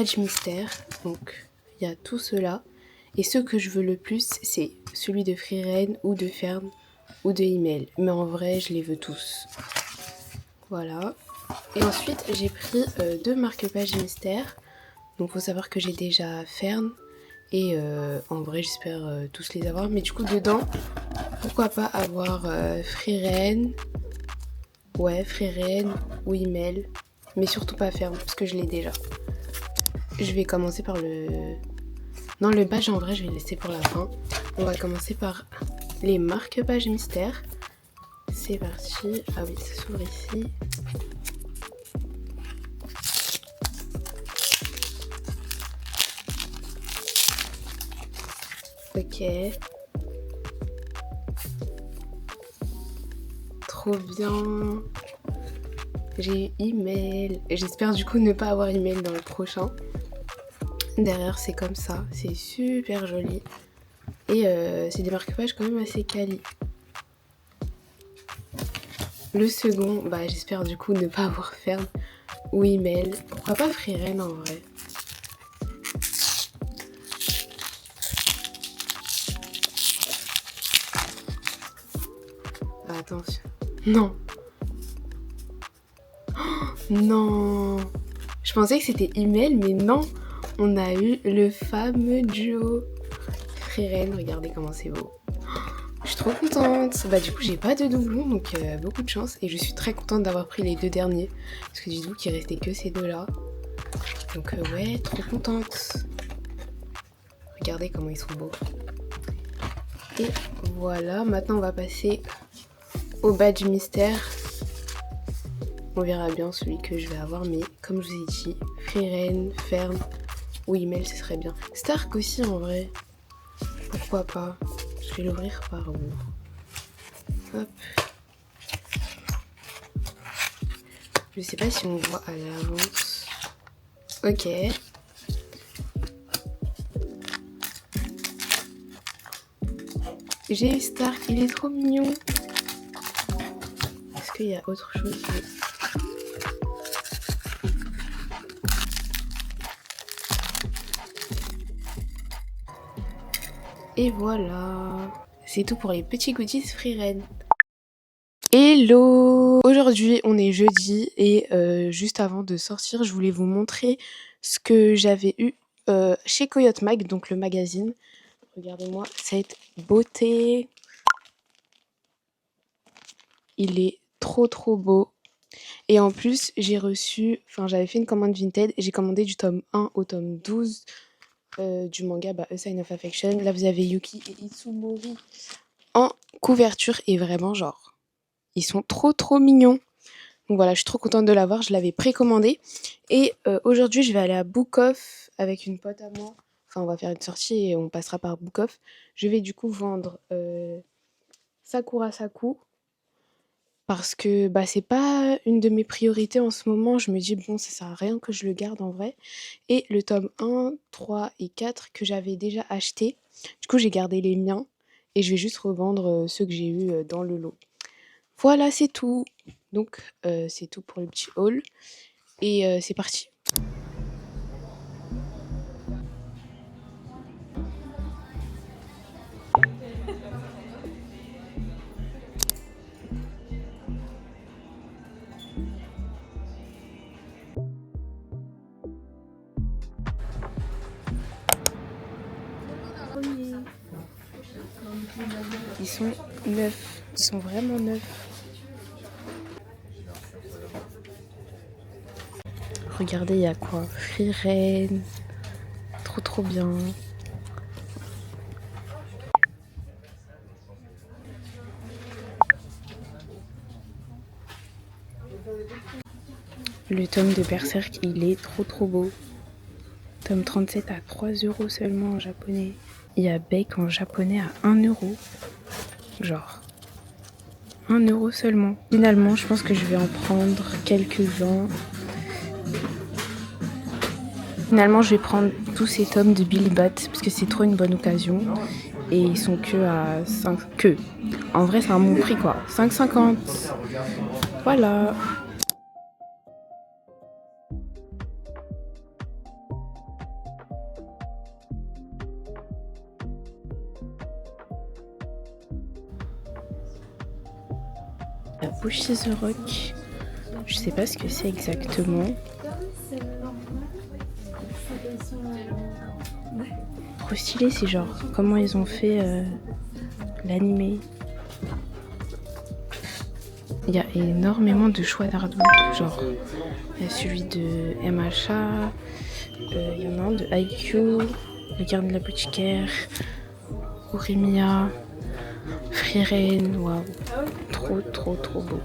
badge mystère. Donc il y a tout cela. Et ce que je veux le plus, c'est celui de Freeren ou de Fern ou de Email. Mais en vrai, je les veux tous. Voilà. Et ensuite, j'ai pris 2 marque-pages mystères. Donc faut savoir que j'ai déjà Fern. Et en vrai, j'espère tous les avoir. Mais du coup, dedans, pourquoi pas avoir Freeren. Ouais, Freeren ou Email. Mais surtout pas Fern, parce que je l'ai déjà. Je vais commencer par le... Non, le badge, en vrai, je vais laisser pour la fin. On va commencer par les marque-pages mystères. C'est parti. Ah oui, ça s'ouvre ici. Ok. Trop bien. J'ai eu email. J'espère du coup ne pas avoir email dans le prochain. Derrière, c'est comme ça. C'est super joli. Et c'est des marque-pages quand même assez quali. Le second, bah j'espère du coup ne pas avoir Fern ou email. Pourquoi pas Freeren en vrai. Ah, attention. Non. Oh, non. Je pensais que c'était email, mais non. On a eu le fameux duo. Freeren, regardez comment c'est beau. Je suis trop contente. Bah du coup j'ai pas de doublon, donc beaucoup de chance. Et je suis très contente d'avoir pris les 2 derniers. Parce que du coup qu'il restait que ces 2 là. Donc ouais, trop contente. Regardez comment ils sont beaux. Et voilà, maintenant on va passer au badge mystère. On verra bien celui que je vais avoir, mais comme je vous ai dit, Freeren, Fern ou email, ce serait bien. Stark aussi en vrai. Pourquoi pas. Je vais l'ouvrir par où? Hop. Je sais pas si on voit à l'avance. Ok. J'ai eu Stark, il est trop mignon. Est-ce qu'il y a autre chose? Et voilà. C'est tout pour les petits goodies Freeren. Hello! Aujourd'hui, on est jeudi et juste avant de sortir, je voulais vous montrer ce que j'avais eu chez Coyote Mag, donc le magazine. Regardez-moi cette beauté. Il est trop beau. Et en plus, j'ai reçu, enfin j'avais fait une commande Vinted, j'ai commandé du tome 1 au tome 12 du manga A Sign of Affection. Là, vous avez Yuki et Itsumori en couverture et vraiment genre, ils sont trop mignons. Donc voilà, je suis trop contente de l'avoir, je l'avais précommandé. Et aujourd'hui, je vais aller à Book Off avec une pote à moi. Enfin, on va faire une sortie et on passera par Book Off. Je vais du coup vendre Sakura Saku. Parce que bah, c'est pas une de mes priorités en ce moment. Je me dis, bon, ça sert à rien que je le garde en vrai. Et le tome 1, 3 et 4 que j'avais déjà acheté. Du coup, j'ai gardé les miens. Et je vais juste revendre ceux que j'ai eus dans le lot. Voilà, c'est tout. Donc, c'est tout pour le petit haul. Et c'est parti. Ils sont neufs. Ils sont vraiment neufs. Regardez, il y a quoi? Freeren. Trop bien. Le tome de Berserk, il est trop beau. Tome 37 à 3 € seulement en japonais. Il y a Beck en japonais à 1 €. Genre, 1 € seulement. Finalement, je pense que je vais en prendre quelques-uns. Finalement, je vais prendre tous ces tomes de Billy Bat parce que c'est trop une bonne occasion. Et ils sont que à 5... Que. En vrai, c'est un bon prix quoi. 5,50. Voilà. La Bushy The Rock, je sais pas ce que c'est exactement. Trop stylé, c'est genre comment ils ont fait l'animé. Il y a énormément de choix d'artbook, genre il y a celui de MHA, il y en a un de IQ, le garde de l'apothicaire, Uremia, Frieren, waouh, trop beau.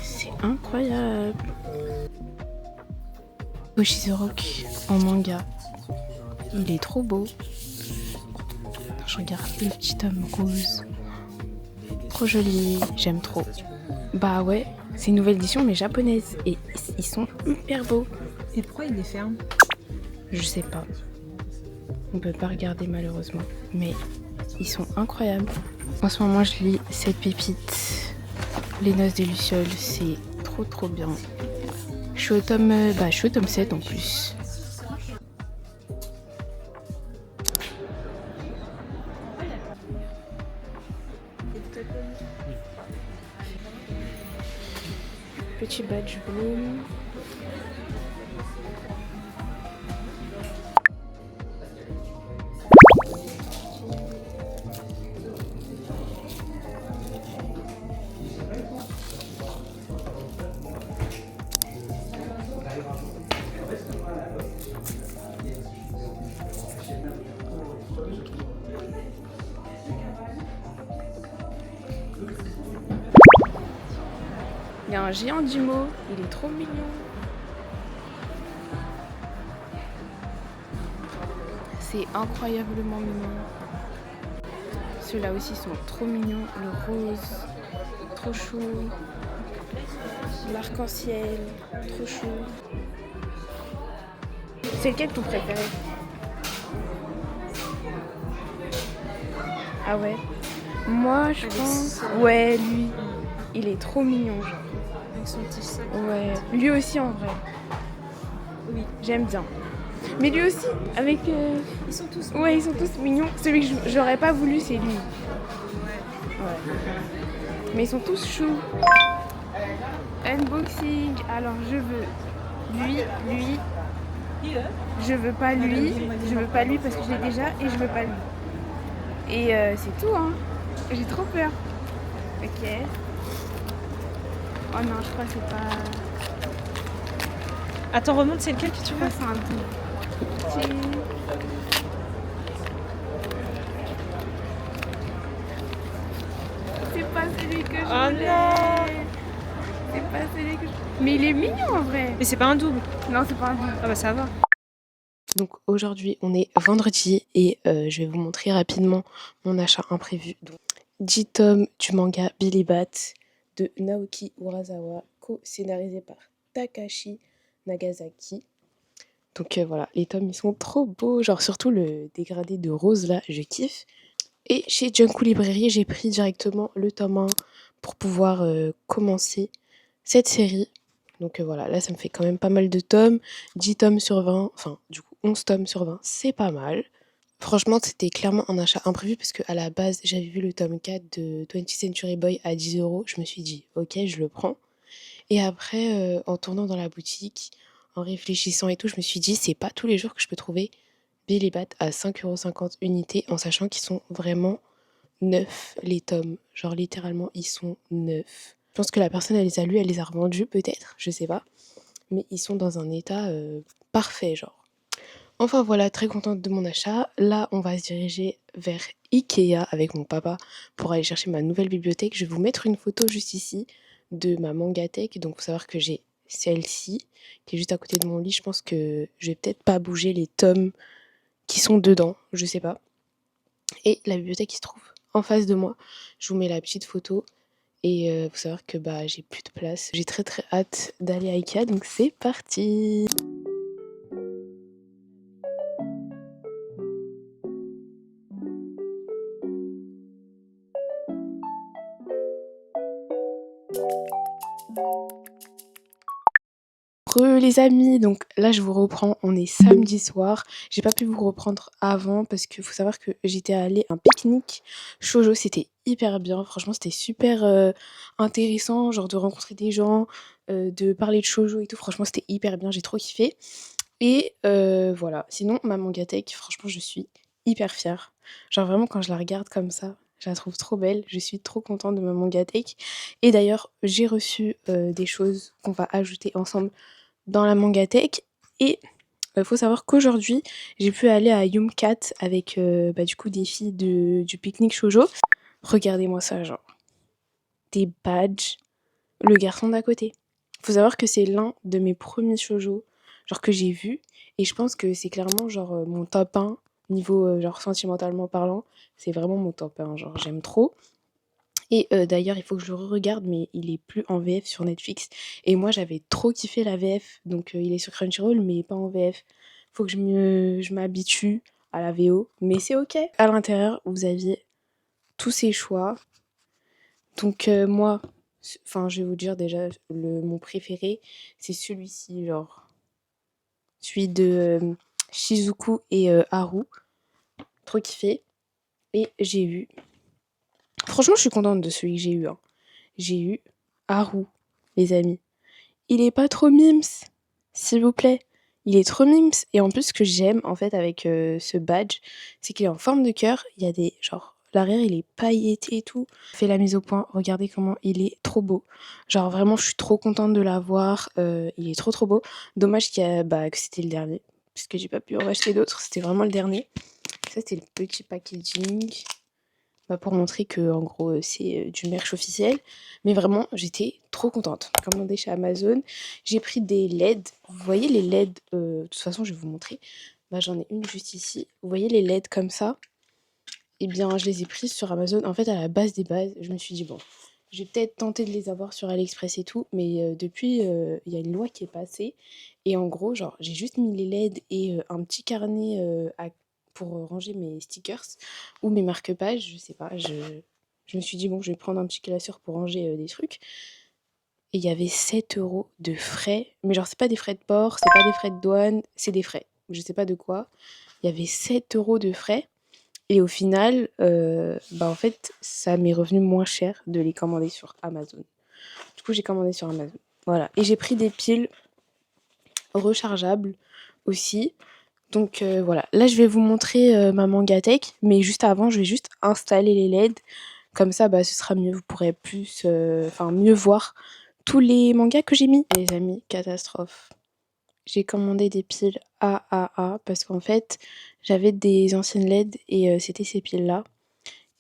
C'est incroyable. Bushy The Rock en manga, il est trop beau. Je regarde le petit homme rose. Trop joli, j'aime trop. Bah ouais, c'est une nouvelle édition mais japonaise et ils sont hyper beaux. Et pourquoi il les ferme? Je sais pas. On peut pas regarder malheureusement, mais ils sont incroyables. En ce moment je lis cette pépite, Les Noces des Lucioles, c'est trop bien. Je suis au tome 7 en plus. Petit badge bloom. Il y a un géant d'Imo, il est trop mignon. C'est incroyablement mignon. Ceux-là aussi sont trop mignons. Le rose, trop chou. L'arc-en-ciel, trop chou. C'est lequel ton préféré? Ah ouais. Moi je pense... Ouais, lui. Il est trop mignon, genre. Avec son petit sac. Ouais. Lui aussi en vrai. Oui. J'aime bien. Mais lui aussi, avec... Ils sont tous Ouais, ils sont tous mignons. Celui que j'aurais pas voulu, c'est lui. Ouais. Mais ils sont tous choux. Unboxing. Alors je veux lui. Je veux pas lui. Je veux pas lui parce que je l'ai déjà et je veux pas lui. Et c'est tout, hein. J'ai trop peur. Ok. Oh non, je crois que c'est pas... Attends, remonte, c'est lequel que tu Je veux? crois que c'est un double. C'est pas celui que je voulais. Non. C'est pas celui que je... Mais il est mignon en vrai. Mais c'est pas un double. Non, c'est pas un double. Ah bah ça va. Donc aujourd'hui, on est vendredi et je vais vous montrer rapidement mon achat imprévu. Donc, 10 tomes du manga Billy Bat de Naoki Urasawa, co-scénarisé par Takashi Nagasaki. Donc voilà, les tomes ils sont trop beaux, genre surtout le dégradé de rose là, je kiffe. Et chez Junko Librairie, j'ai pris directement le tome 1 pour pouvoir commencer cette série. Donc voilà, là ça me fait quand même pas mal de tomes, 10 tomes sur 20, enfin du coup 11 tomes sur 20, c'est pas mal. Franchement, c'était clairement un achat imprévu parce qu'à la base, j'avais vu le tome 4 de 20th Century Boy à 10 €. Je me suis dit, ok, je le prends. Et après, en tournant dans la boutique, en réfléchissant et tout, je me suis dit, c'est pas tous les jours que je peux trouver Billy Bat à 5,50 € unité, en sachant qu'ils sont vraiment neufs, les tomes. Genre littéralement, ils sont neufs. Je pense que la personne, elle les a lus, elle les a revendus peut-être, je sais pas. Mais ils sont dans un état parfait, genre. Enfin voilà, très contente de mon achat. Là, on va se diriger vers Ikea avec mon papa pour aller chercher ma nouvelle bibliothèque. Je vais vous mettre une photo juste ici de ma mangathèque. Donc, faut savoir que j'ai celle-ci qui est juste à côté de mon lit. Je pense que je vais peut-être pas bouger les tomes qui sont dedans, je sais pas. Et la bibliothèque qui se trouve en face de moi. Je vous mets la petite photo. Et faut savoir que bah j'ai plus de place. J'ai très hâte d'aller à Ikea, donc c'est parti. Les les amis, donc là je vous reprends, on est samedi soir. J'ai pas pu vous reprendre avant parce qu'il faut savoir que j'étais allée à un pique-nique shoujo, c'était hyper bien, franchement c'était super intéressant, genre de rencontrer des gens, de parler de shoujo et tout, franchement c'était hyper bien, j'ai trop kiffé. Et voilà, sinon ma mangatech, franchement je suis hyper fière. Genre vraiment quand je la regarde comme ça, je la trouve trop belle, je suis trop contente de ma mangatech. Et d'ailleurs j'ai reçu des choses qu'on va ajouter ensemble dans la mangatech. Et faut savoir qu'aujourd'hui, j'ai pu aller à Yumcat avec bah, du coup des filles du pique-nique shoujo. Regardez-moi ça, genre des badges, le garçon d'à côté. Faut savoir que c'est l'un de mes premiers shoujo, genre que j'ai vu, et je pense que c'est clairement genre mon top 1 niveau genre sentimentalement parlant, c'est vraiment mon top 1, genre j'aime trop. Et d'ailleurs, il faut que je le regarde, mais il est plus en VF sur Netflix. Et moi, j'avais trop kiffé la VF, donc il est sur Crunchyroll, mais pas en VF. Faut que je m'habitue à la VO, mais c'est ok. À l'intérieur, vous aviez tous ces choix. Donc moi, enfin, je vais vous dire déjà, mon préféré, c'est celui-ci, genre celui de Shizuku et Haru. Trop kiffé. Et j'ai eu... Franchement, je suis contente de celui que j'ai eu, hein. J'ai eu Haru, les amis. Il est pas trop mims, s'il vous plaît. Il est trop mims. Et en plus, ce que j'aime, en fait, avec ce badge, c'est qu'il est en forme de cœur. Il y a des... Genre, l'arrière, il est pailleté et tout. Fait la mise au point. Regardez comment il est trop beau. Genre, vraiment, je suis trop contente de l'avoir. Il est trop, trop beau. Dommage que c'était le dernier. Parce que j'ai pas pu en acheter d'autres. C'était vraiment le dernier. Ça, c'était le petit packaging. Bah, pour montrer que en gros c'est du merch officiel, mais vraiment j'étais trop contente. J'ai commandé chez Amazon, j'ai pris des LED, vous voyez les LED, de toute façon je vais vous montrer, bah, j'en ai une juste ici, vous voyez les LED comme ça, et bien je les ai prises sur Amazon, en fait à la base des bases, je me suis dit bon, je vais peut-être tenter de les avoir sur AliExpress et tout, mais depuis il y a une loi qui est passée, et en gros genre j'ai juste mis les LED et un petit carnet pour ranger mes stickers ou mes marque-pages, je sais pas. Je me suis dit, bon, je vais prendre un petit classeur pour ranger des trucs. Et il y avait 7 € de frais. Mais genre, c'est pas des frais de port, c'est pas des frais de douane, c'est des frais. Je sais pas de quoi. Il y avait 7 € de frais. Et au final, bah en fait, ça m'est revenu moins cher de les commander sur Amazon. Du coup, j'ai commandé sur Amazon. Voilà. Et j'ai pris des piles rechargeables aussi. Donc voilà, là je vais vous montrer ma mangatech, mais juste avant je vais juste installer les LED, comme ça bah, ce sera mieux, vous pourrez plus, mieux voir tous les mangas que j'ai mis. Les amis, catastrophe. J'ai commandé des piles AAA parce qu'en fait j'avais des anciennes LED et c'était ces piles là.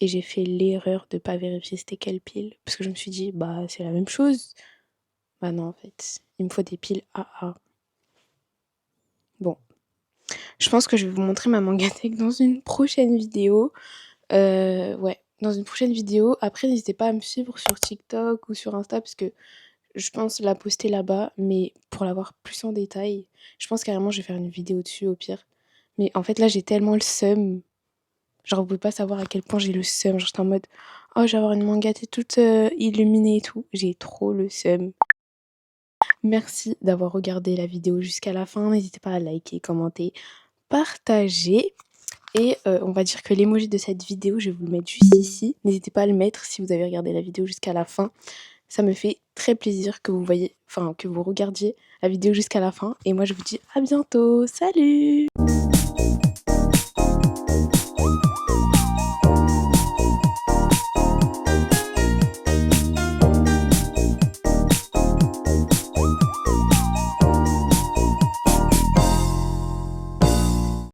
Et j'ai fait l'erreur de pas vérifier c'était quelle pile, parce que je me suis dit bah c'est la même chose. Bah non en fait, il me faut des piles AA. Bon. Je pense que je vais vous montrer ma mangatech dans une prochaine vidéo. Ouais, dans une prochaine vidéo. Après, n'hésitez pas à me suivre sur TikTok ou sur Insta parce que je pense la poster là-bas. Mais pour la voir plus en détail, je pense carrément je vais faire une vidéo dessus au pire. Mais en fait, là, j'ai tellement le seum. Genre, vous pouvez pas savoir à quel point j'ai le seum. Genre, j'étais en mode, oh, je vais avoir une mangatech toute illuminée et tout. J'ai trop le seum. Merci d'avoir regardé la vidéo jusqu'à la fin. N'hésitez pas à liker, commenter, partager. Et on va dire que l'emoji de cette vidéo, je vais vous le mettre juste ici. N'hésitez pas à le mettre si vous avez regardé la vidéo jusqu'à la fin. Ça me fait très plaisir que que vous regardiez la vidéo jusqu'à la fin. Et moi, je vous dis à bientôt. Salut!